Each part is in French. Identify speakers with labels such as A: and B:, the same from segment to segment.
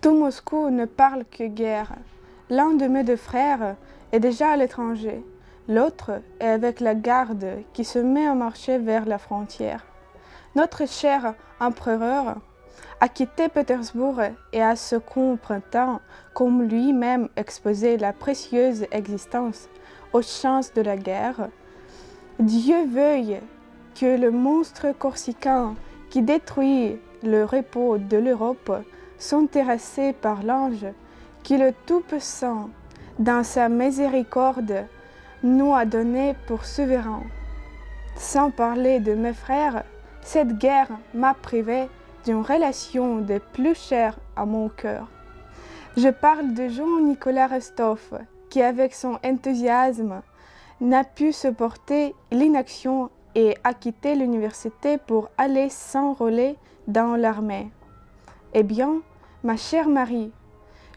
A: Tout Moscou ne parle que guerre. L'un de mes deux frères est déjà à l'étranger. L'autre est avec la garde qui se met à marcher vers la frontière. Notre cher empereur a quitté Pétersbourg et à ce printemps, comme lui-même exposé la précieuse existence aux chances de la guerre. Dieu veuille que le monstre corsican qui détruit le repos de l'Europe soit terrassé par l'ange qui le Tout-Puissant, dans sa miséricorde, nous a donné pour souverain. Sans parler de mes frères, cette guerre m'a privé d'une relation des plus chères à mon cœur. Je parle de Jean-Nicolas Rostov, qui avec son enthousiasme n'a pu supporter l'inaction et a quitté l'université pour aller s'enrôler dans l'armée. Eh bien, ma chère Marie,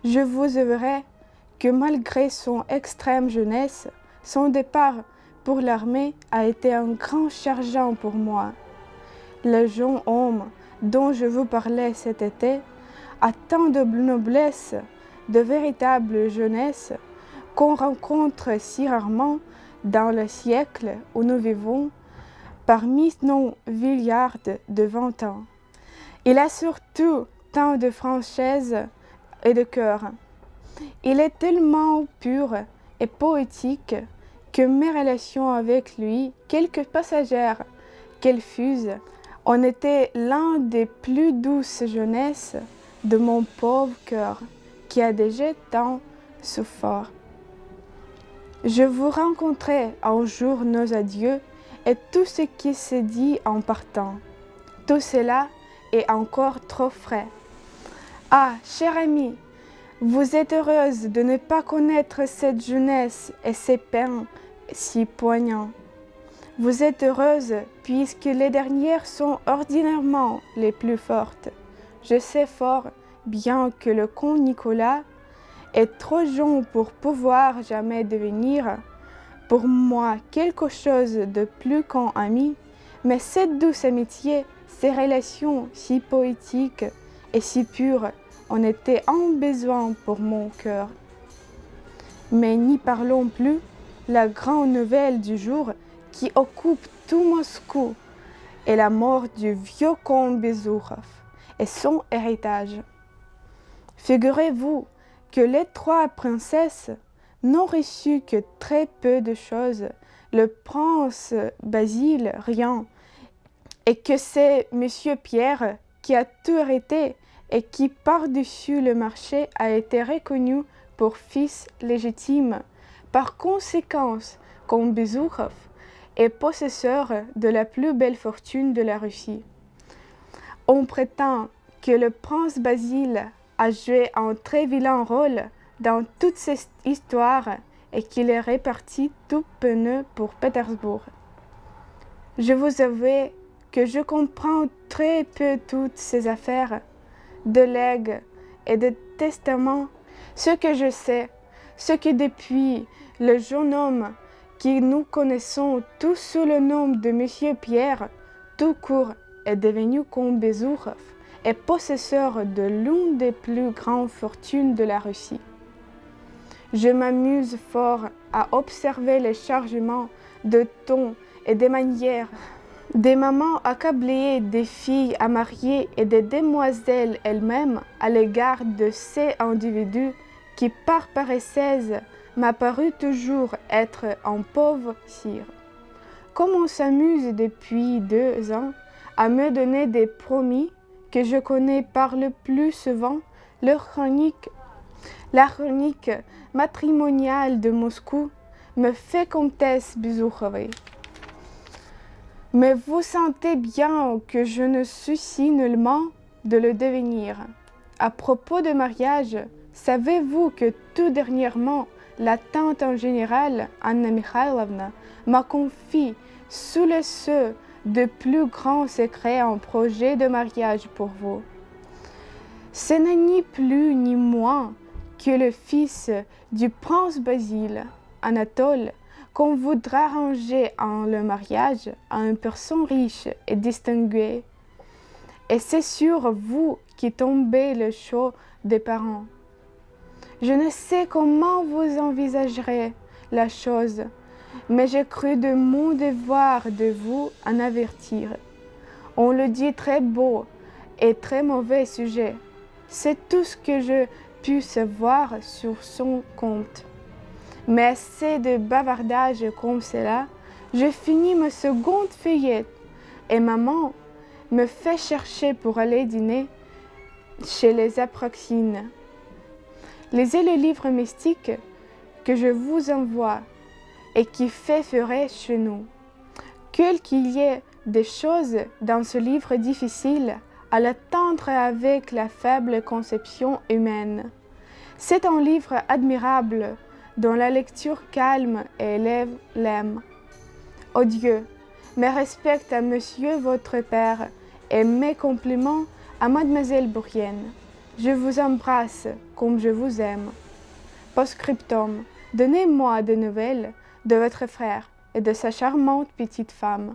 A: je vous avouerai que malgré son extrême jeunesse, son départ pour l'armée a été un grand chargeant pour moi. Le jeune homme dont je vous parlais cet été a tant de noblesse, de véritable jeunesse, qu'on rencontre si rarement dans le siècle où nous vivons, parmi nos vieillards de 20 ans. Il a surtout tant de franchise et de cœur. Il est tellement pur et poétique que mes relations avec lui, quelque passagères qu'elles fussent, ont été l'un des plus douces jeunesses de mon pauvre cœur qui a déjà tant souffert. Je vous rencontrai un jour nos adieux et tout ce qui se dit en partant. Tout cela est encore trop frais. Ah, chère amie, vous êtes heureuse de ne pas connaître cette jeunesse et ces peines si poignants. Vous êtes heureuse puisque les dernières sont ordinairement les plus fortes. Je sais fort bien que le comte Nicolas est trop jeune pour pouvoir jamais devenir pour moi quelque chose de plus qu'un ami, mais cette douce amitié, ces relations si poétiques et si pures en étaient un besoin pour mon cœur. Mais n'y parlons plus, la grande nouvelle du jour qui occupe tout Moscou est la mort du vieux comte Bezourov et son héritage. Figurez-vous que les 3 princesses n'ont reçu que très peu de choses, le prince Basile rien, et que c'est monsieur Pierre qui a tout hérité et qui par-dessus le marché a été reconnu pour fils légitime. Par conséquent, comme Bezourov est possesseur de la plus belle fortune de la Russie. On prétend que le prince Basile a joué un très vilain rôle dans toute cette histoire et qu'il est reparti tout peineux pour Pétersbourg. Je vous avoue que je comprends très peu toutes ces affaires de legs et de testaments. Ce que je sais, c'est que depuis le jeune homme qui nous connaissons tous sous le nom de Monsieur Pierre, tout court est devenu comte Bezourov et possesseur de l'une des plus grandes fortunes de la Russie. Je m'amuse fort à observer les chargements de ton et des manières des mamans accablées, des filles à marier et des demoiselles elles-mêmes à l'égard de ces individus qui, par paressesse, m'a paru toujours être un pauvre sire. Comme on s'amuse depuis 2 ans à me donner des promis que je connais par le plus souvent la chronique matrimoniale de Moscou me fait comtesse Bezourova. Mais vous sentez bien que je ne soucie nullement de le devenir. À propos de mariage, savez-vous que tout dernièrement, la tante en général, Anna Mikhailovna, m'a confié sous le sceau de plus grands secrets un projet de mariage pour vous. Ce n'est ni plus ni moins que le fils du prince Basile, Anatole, qu'on voudra arranger en le mariage à une personne riche et distinguée. Et c'est sur vous qui tombait le chaud des parents. Je ne sais comment vous envisagerez la chose, mais j'ai cru de mon devoir de vous en avertir. On le dit très beau et très mauvais sujet. C'est tout ce que je puis savoir sur son compte. Mais assez de bavardage comme cela, je finis ma seconde feuillette et maman me fait chercher pour aller dîner chez les Apraxines. Lisez le livre mystique que je vous envoie et qui fait fureur chez nous. Qu'il y ait des choses dans ce livre difficile à l'attendre avec la faible conception humaine. C'est un livre admirable dont la lecture calme et élève l'âme. Ô Dieu, mes respects à Monsieur votre Père et mes compliments à Mademoiselle Bourienne. Je vous embrasse comme je vous aime. Post-scriptum, donnez-moi des nouvelles de votre frère et de sa charmante petite femme.